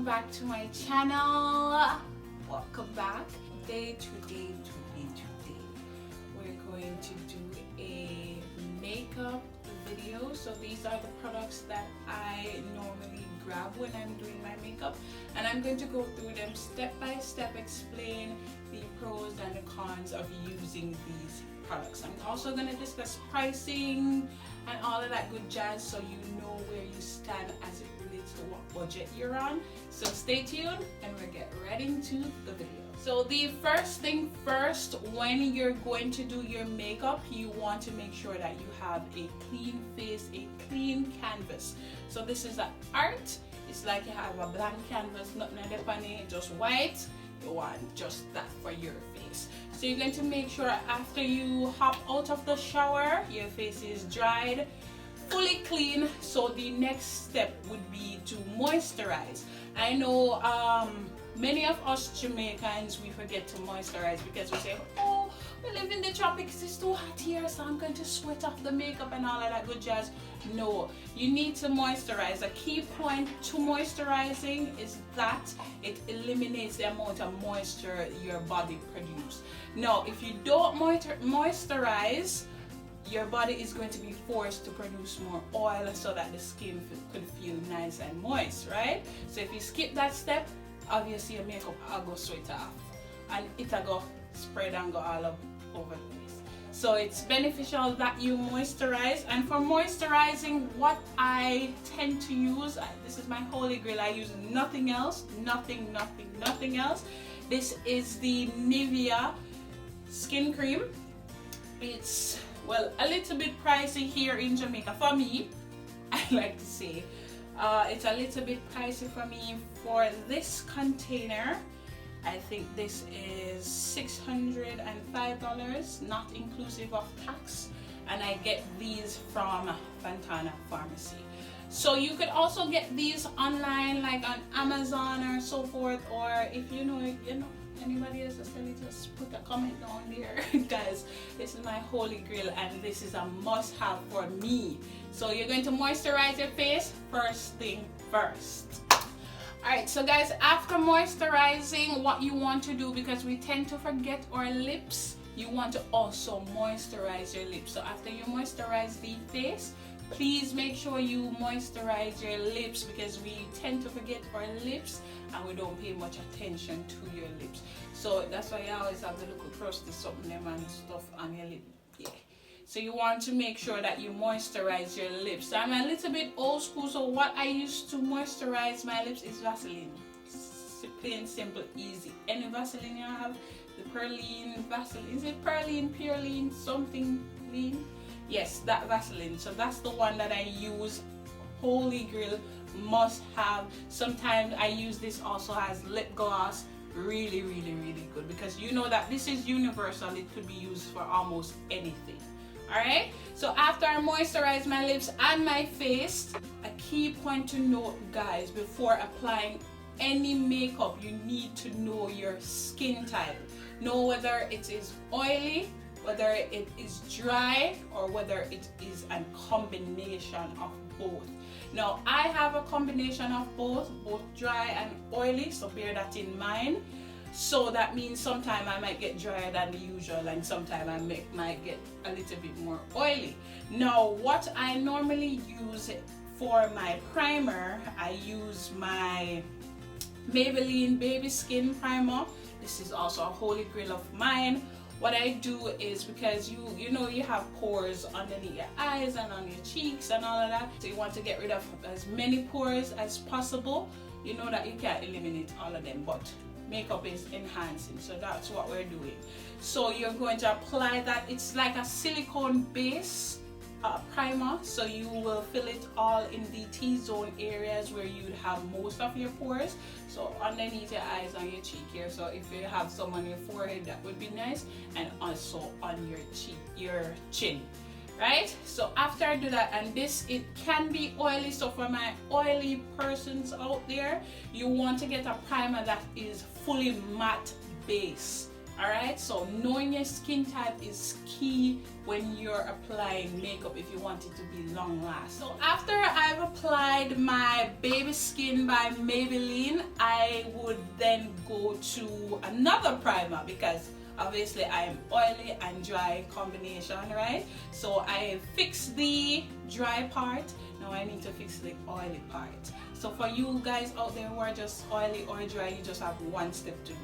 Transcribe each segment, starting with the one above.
back to my channel. Welcome back. Today we're going to do a makeup video. So these are the products that I normally grab when I'm doing my makeup, and I'm going to go through them step by step, explain the pros and the cons of using these products. I'm also going to discuss pricing and all of that good jazz, so you know where you stand as it relates to what budget you're on. So stay tuned and we'll get right into the video. So the first thing first, when you're going to do your makeup, you want to make sure that you have a clean face, a clean canvas. So this is an art. It's like you have a blank canvas, nothing on it, just white. You want just that for your face. So you're going to make sure after you hop out of the shower, your face is dried, fully clean. So the next step would be to moisturize. I know many of us Jamaicans, we forget to moisturize because we say, oh, we live in the tropics, it's too hot here, so I'm going to sweat off the makeup and all of that good jazz. No, you need to moisturize. A key point to moisturizing is that it eliminates the amount of moisture your body produces. Now, if you don't moisturize, your body is going to be forced to produce more oil so that the skin could feel nice and moist, right? So if you skip that step, obviously your makeup will go sweat off and it'll go spread and go all over the place. So it's beneficial that you moisturize. And for moisturizing, what I tend to use, this is my holy grail, I use nothing else, nothing else. This is the Nivea skin cream. It's, well, a little bit pricey here in Jamaica for me, I like to say. It's a little bit pricey for me. For this container, I think this is $605, not inclusive of tax, and I get these from Fontana Pharmacy. So you could also get these online, like on Amazon or so forth, or if you know anybody else is selling, just put a comment down there. Guys, this is my holy grail and this is a must-have for me. So you're going to moisturize your face first thing first. Alright, so guys, after moisturizing, what you want to do, because we tend to forget our lips, you want to also moisturize your lips. So after you moisturize the face, please make sure you moisturize your lips, because we tend to forget our lips and we don't pay much attention to your lips. So that's why you always have the little crusty something them and stuff on your lip. Yeah. So you want to make sure that you moisturize your lips. So I'm a little bit old school, so what I use to moisturize my lips is Vaseline. Plain, simple, easy. Any Vaseline you have, the Perline Vaseline, is it Perline, Pureline, something lean? Yes, that Vaseline. So that's the one that I use. Holy grail, must have. Sometimes I use this also as lip gloss. Really good, because you know that this is universal. It could be used for almost anything. Alright, so after I moisturize my lips and my face, a key point to note, guys, before applying any makeup, you need to know your skin type. Know whether it is oily, whether it is dry, or whether it is a combination of both. Now, I have a combination of both dry and oily, so bear that in mind. So that means sometimes I might get drier than the usual, and sometimes I might get a little bit more oily. Now, what I normally use for my primer, I use my Maybelline Baby Skin Primer. This is also a holy grail of mine. What I do is, because you know you have pores underneath your eyes and on your cheeks and all of that, so you want to get rid of as many pores as possible. You know that you can't eliminate all of them, but makeup is enhancing, so that's what we're doing. So you're going to apply that. It's like a silicone base primer, so you will fill it all in the T-zone areas where you'd have most of your pores. So underneath your eyes, on your cheek here. So if you have some on your forehead, that would be nice, and also on your cheek, your chin. Right? So after I do that, and this, it can be oily, so for my oily persons out there, you want to get a primer that is fully matte base. Alright, so knowing your skin type is key when you're applying makeup if you want it to be long lasting. So after I've applied my Baby Skin by Maybelline, I would then go to another primer because obviously I am oily and dry combination, right? So I fixed the dry part. Now I need to fix the oily part. So for you guys out there who are just oily or dry, you just have one step to do.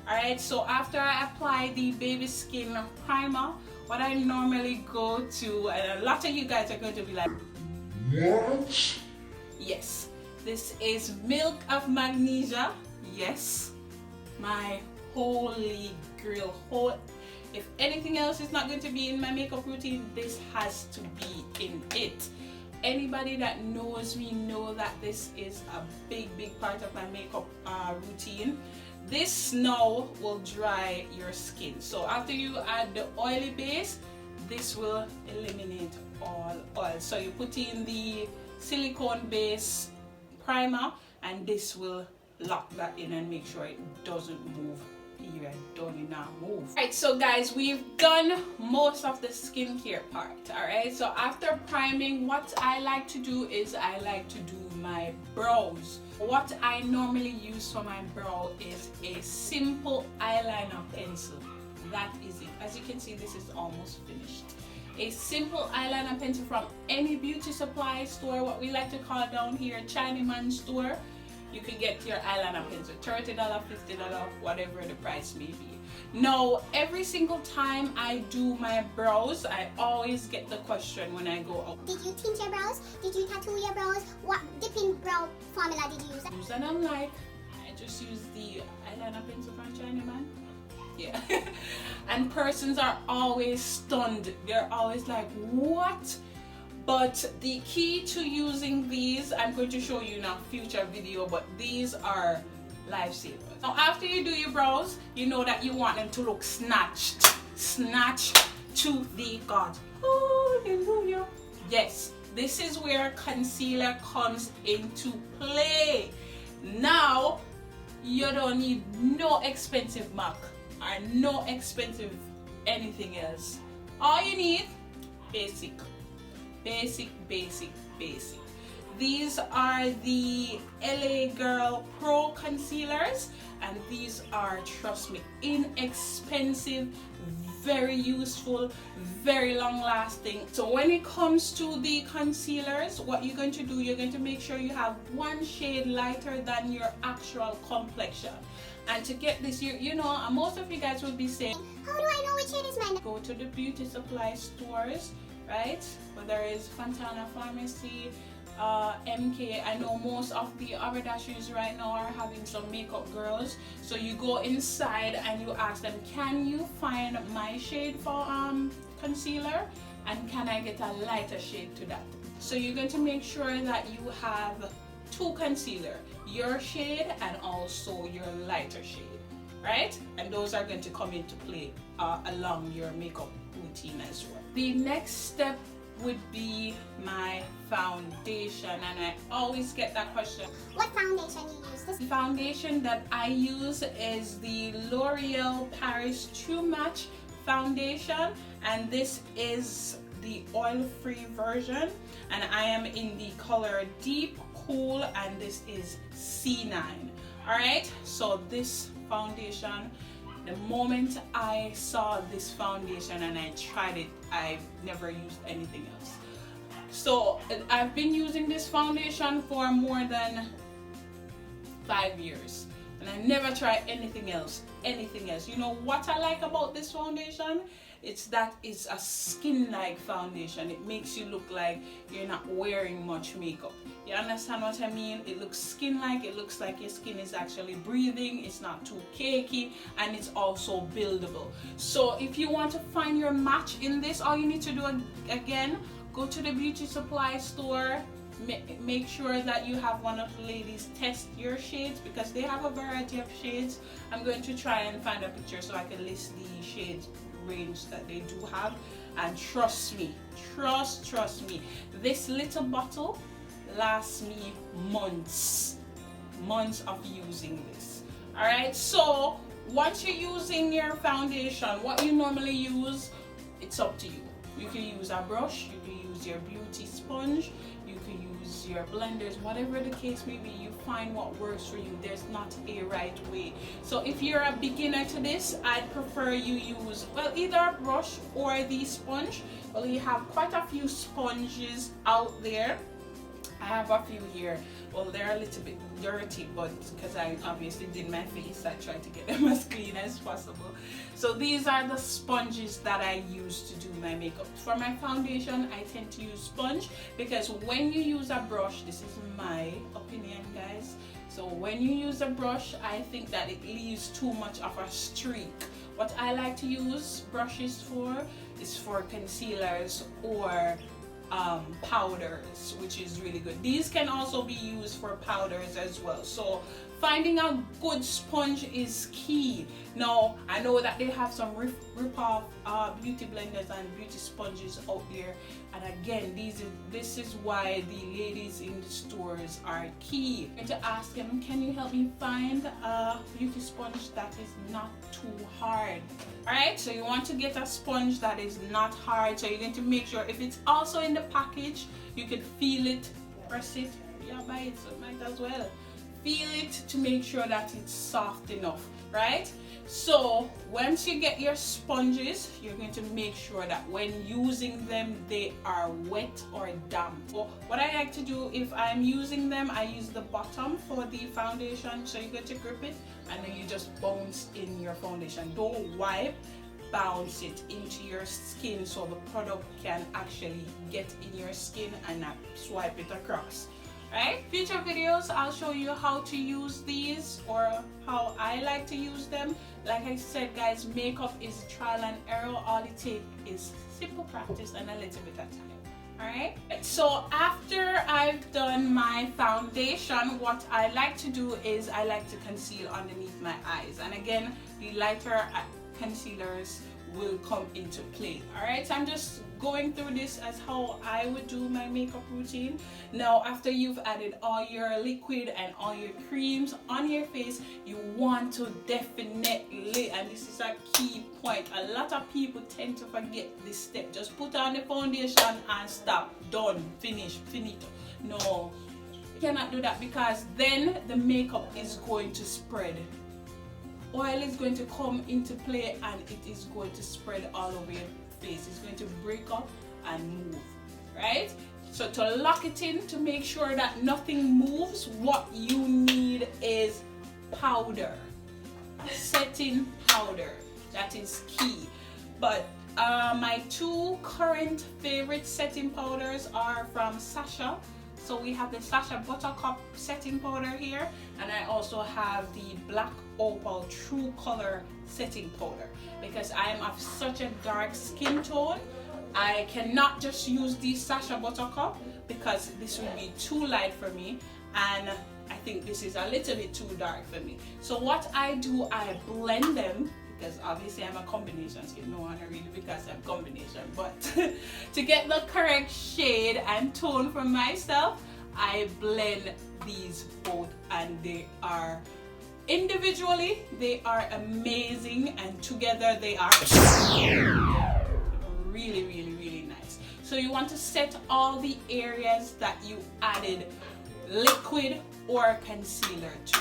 Alright, so after I apply the Baby Skin primer, what I normally go to, and a lot of you guys are going to be like, what? Yes, this is Milk of Magnesia. Yes, my holy grail. If anything else is not going to be in my makeup routine, this has to be in it. Anybody that knows me know that this is a big part of my makeup routine. This now will dry your skin. So after you add the oily base, this will eliminate all oil. So you put in the silicone base primer and this will lock that in and make sure it doesn't move. Don't now move. Alright, so guys, we've done most of the skincare part. Alright, so after priming, what I like to do is I like to do my brows. What I normally use for my brow is a simple eyeliner pencil. That is it. As you can see, this is almost finished. A simple eyeliner pencil from any beauty supply store, what we like to call down here Chinaman store. You can get your eyeliner pencil $30, $50, whatever the price may be. Now, every single time I do my brows, I always get the question when I go out. Did you tint your brows? Did you tattoo your brows? What dipping brow formula did you use? And I'm like, I just use the eyeliner pencil from Chinaman. Yeah. And persons are always stunned. They're always like, what? But the key to using these, I'm going to show you in a future video, but these are lifesavers. Now after you do your brows, you know that you want them to look snatched to the God. Hallelujah. Yes, this is where concealer comes into play. Now, you don't need no expensive MAC or no expensive anything else. All you need, basic. These are the LA Girl Pro.Concealers, and these are, trust me, inexpensive, very useful, very long lasting. So when it comes to the concealers, what you're going to do, you're going to make sure you have one shade lighter than your actual complexion. And to get this, you know, most of you guys will be saying, how do I know which shade is mine? Go to the beauty supply stores, right? But there is Fontana Pharmacy, MK. I know most of the haberdasheries right now are having some makeup girls. So you go inside and you ask them, can you find my shade for concealer? And can I get a lighter shade to that? So you're going to make sure that you have two concealer, your shade and also your lighter shade, right? And those are going to come into play along your makeup routine as well. The next step would be my foundation, and I always get that question. What foundation you use? The foundation that I use is the L'Oreal Paris True Match foundation, and this is the oil-free version, and I am in the color Deep Cool, and this is C9. Alright, so this foundation, the moment I saw this foundation and I tried it, I've never used anything else. So I've been using this foundation for more than 5 years and I never tried anything else. You know what I like about this foundation? It's that it's a skin-like foundation. It makes you look like you're not wearing much makeup. You understand what I mean? It looks skin-like. It looks like your skin is actually breathing. It's not too cakey, and it's also buildable. So if you want to find your match in this, all you need to do again, go to the beauty supply store. Make sure that you have one of the ladies test your shades because they have a variety of shades. I'm going to try and find a picture so I can list the shades range that they do have, and trust me, this little bottle lasts me months of using this. All right, so once you're using your foundation, what you normally use, it's up to you. You can use a brush, you can use your beauty sponge, you can use your blenders, whatever the case may be. You find what works for you. There's not a right way. So if you're a beginner to this, I'd prefer you use, well, either a brush or the sponge. Well, you have quite a few sponges out there. I have a few here. Well, they're a little bit dirty, but because I obviously did my face, I tried to get them as clean as possible. So these are the sponges that I use to do my makeup. For my foundation, I tend to use sponge because when you use a brush, this is my opinion, guys. So when you use a brush, I think that it leaves too much of a streak. What I like to use brushes for is for concealers or powders, which is really good. These can also be used for powders as well. So finding a good sponge is key. Now I know that they have some rip-off beauty blenders and beauty sponges out there, and again, this is why the ladies in the stores are key. And to ask them, can you help me find a beauty sponge that is not too hard? Alright, so you want to get a sponge that is not hard. So you're going to make sure if it's also in the package, you can feel it, press it, yeah, buy it, so might as well feel it to make sure that it's soft enough, right? So once you get your sponges, you're going to make sure that when using them, they are wet or damp. So what I like to do, if I'm using them, I use the bottom for the foundation. So you're going to grip it and then you just bounce in your foundation. Don't wipe, bounce it into your skin so the product can actually get in your skin and not swipe it across. Right? Future videos, I'll show you how to use these or how I like to use them. Like I said, guys, makeup is trial and error. All it takes is simple practice and a little bit of time. Alright? So after I've done my foundation, what I like to do is I like to conceal underneath my eyes. And again, the lighter concealers will come into play. Alright, so I'm just going through this as how I would do my makeup routine. Now after you've added all your liquid and all your creams on your face, you want to definitely, and this is a key point, a lot of people tend to forget this step. Just put on the foundation and stop, done, finish, finito. No, you cannot do that because then the makeup is going to spread. Oil is going to come into play and it is going to spread all over your face. It's going to break up and move, right? So to lock it in, to make sure that nothing moves, what you need is powder, setting powder. That is key. But my two current favorite setting powders are from Sacha. So we have the Sacha Buttercup setting powder here, and I also have the black Opal True Color setting powder because I am of such a dark skin tone. I cannot just use the Sacha Buttercup because this would be too light for me, and I think this is a little bit too dark for me. So what I do, I blend them because obviously I'm a combination skin, no one really because I'm combination, but to get the correct shade and tone for myself, I blend these both, and they are individually, they are amazing, and together they are really, really, really nice. So you want to set all the areas that you added liquid or concealer to.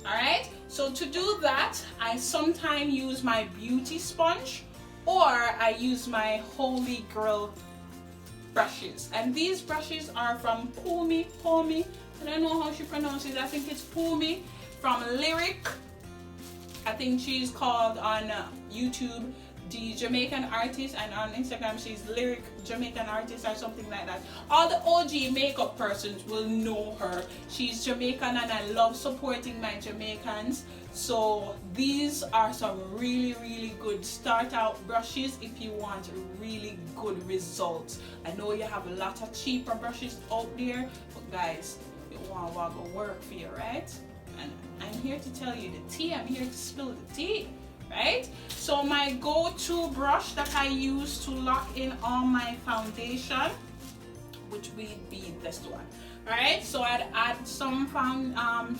Alright, so to do that, I sometimes use my beauty sponge or I use my Holy Grail brushes. And these brushes are from Pore. I don't know how she pronounces it. I think it's Pore from Lyric. I think she's called on YouTube the Jamaican artist, and on Instagram she's Lyric Jamaican artist or something like that. All the OG makeup persons will know her. She's Jamaican and I love supporting my Jamaicans. So these are some really, really good start out brushes if you want really good results. I know you have a lot of cheaper brushes out there, but guys, you want to work for you, right? And I'm here to tell you the tea. I'm here to spill the tea. Right? So my go-to brush that I use to lock in all my foundation, which will be this one, Alright, so I'd add some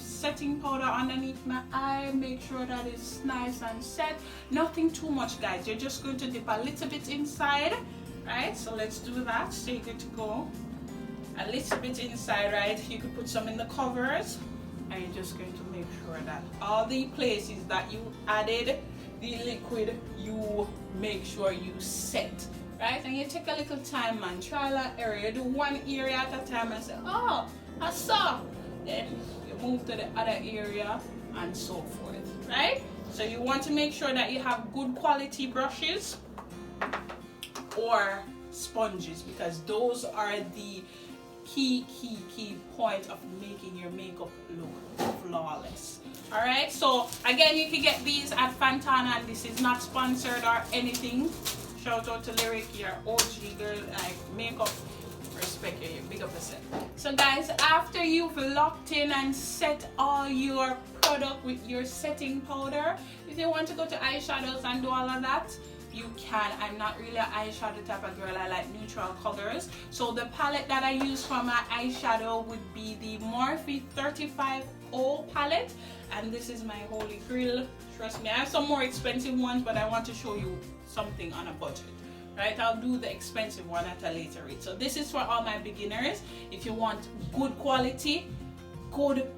setting powder underneath my eye, make sure that it's nice and set. Nothing too much, guys. You're just going to dip a little bit inside. Right, so let's do that. So you're good to go. A little bit inside, right? You could put some in the covers, and you're just going to make sure that all the places that you added the liquid, you make sure you set. Right, and you take a little time, man. Trial and error. You do one area at a time and say, oh, I saw. Then you move to the other area and so forth. Right? So you want to make sure that you have good quality brushes or sponges, because those are the key point of making your makeup look flawless. Alright, so again, you can get these at Fantana, and this is not sponsored or anything. Shout out to Lyric, your OG girl, like makeup, respect you, big up yourself. So guys, after you've locked in and set all your product with your setting powder, if you want to go to eyeshadows and do all of that, you can. I'm not really an eyeshadow type of girl. I like neutral colors. So the palette that I use for my eyeshadow would be the Morphe 35O palette, and this is my holy grail. Trust me, I have some more expensive ones, but I want to show you something on a budget. Right, I'll do the expensive one at a later rate. So this is for all my beginners. If you want good quality, good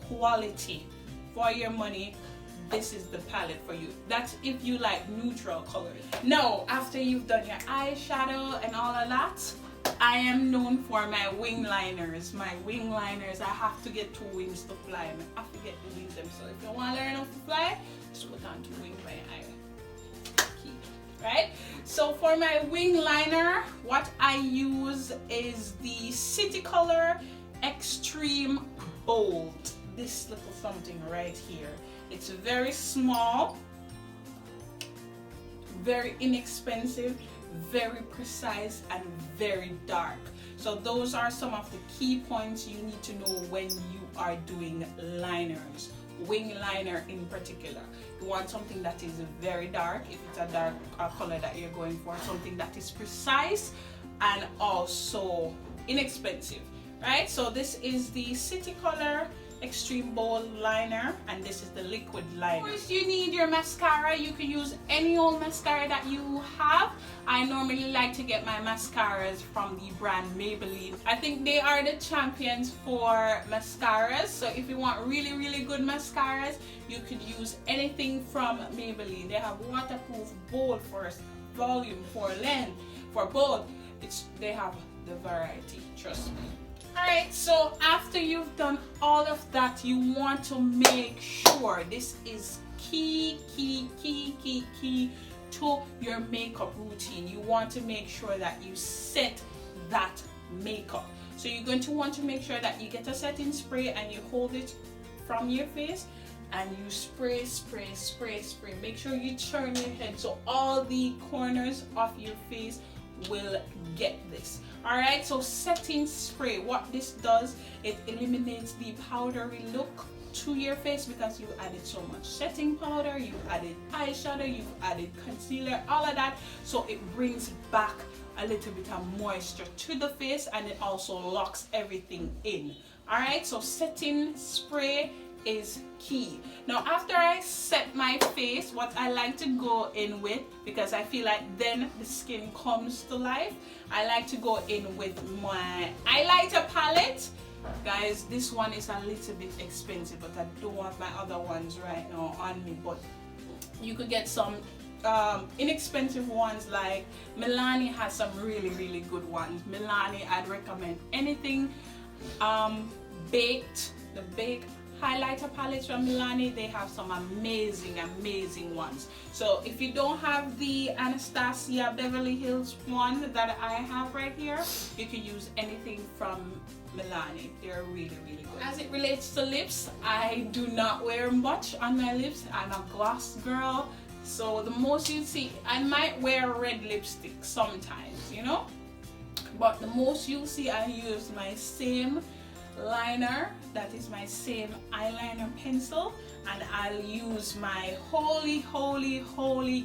quality for your money, this is the palette for you. That's if you like neutral colors. Now, after you've done your eyeshadow and all of that, I am known for my wing liners. My wing liners, I have to get 2 wings to fly. I have to get to use them. So if you want to learn how to fly, just put on 2 wings by your eye. Key. Right? So for my wing liner, what I use is the City Color Extreme Bold. This little something right here. It's very small, very inexpensive, very precise, and very dark. So those are some of the key points you need to know when you are doing liners, wing liner in particular. You want something that is very dark, if it's a dark color that you're going for, something that is precise and also inexpensive, right? So this is the City Color Extreme Bold liner, and this is the liquid liner. Of course, you need your mascara. You can use any old mascara that you have. I normally like to get my mascaras from the brand Maybeline. I think they are the champions for mascaras. So if you want really good mascaras, you could use anything from Maybelline. They have waterproof, bold for volume, for length, for bold. They have the variety, trust me. Alright, so after you've done all of that, you want to make sure, this is key to your makeup routine. You want to make sure that you set that makeup. So you're going to want to make sure that you get a setting spray and you hold it from your face and you spray. Make sure you turn your head so all the corners of your face will get this. Alright, so setting spray, what this does, it eliminates the powdery look to your face because you added so much setting powder, you added eyeshadow, you've added concealer, all of that. So it brings back a little bit of moisture to the face, and it also locks everything in. Alright, so setting spray is key. Now after I set my face, what I like to go in with, because I feel like then the skin comes to life, I like to go in with my highlighter palette. Guys, this one is a little bit expensive, but I don't want my other ones right now on me, but you could get some inexpensive ones. Like Milani has some really good ones. Milani, I'd recommend anything baked, the baked highlighter palettes from Milani. They have some amazing ones. So if you don't have the Anastasia Beverly Hills one that I have right here, you can use anything from Milani. They're really good. As it relates to lips, I do not wear much on my lips. I'm a gloss girl, so the most you see, I might wear red lipstick sometimes, you know, but the most you'll see, I use my same liner, that is my same eyeliner pencil, and I'll use my holy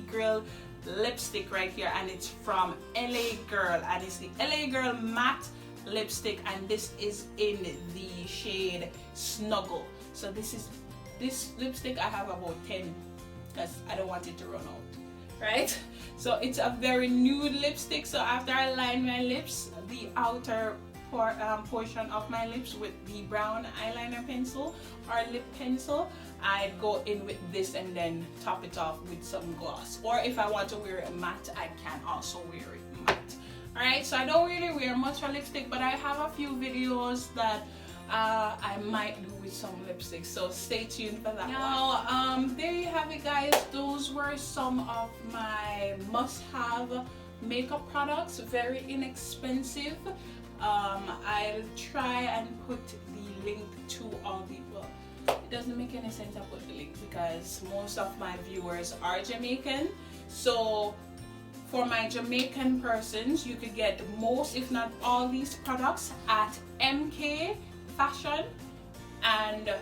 grail lipstick right here, and it's from LA Girl, and it's the LA Girl Matte lipstick, and this is in the shade Snuggle. So this lipstick I have about 10 because I don't want it to run out, right? So it's a very nude lipstick. So after I line my lips, the outer portion of my lips with the brown eyeliner pencil or lip pencil, I go in with this and then top it off with some gloss. Or if I want to wear it matte, I can also wear it matte. Alright, so I don't really wear much for lipstick, but I have a few videos that I might do with some lipstick, so stay tuned for that. Now, there you have it, guys. Those were some of my must-have makeup products, very inexpensive. I'll try and put the link to all the, well, it doesn't make any sense to put the link because most of my viewers are Jamaican. So for my Jamaican persons, you could get most, if not all, these products at MK Fashion and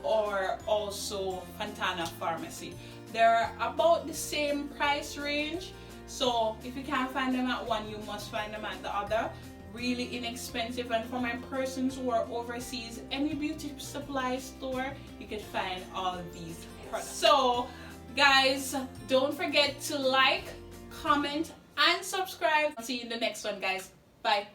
or also Fontana Pharmacy. They're about the same price range, so if you can't find them at one, you must find them at the other. Really inexpensive. And for my persons who are overseas, any beauty supply store, you can find all of these products. So guys, don't forget to like, comment and subscribe. See you in the next one, guys. Bye.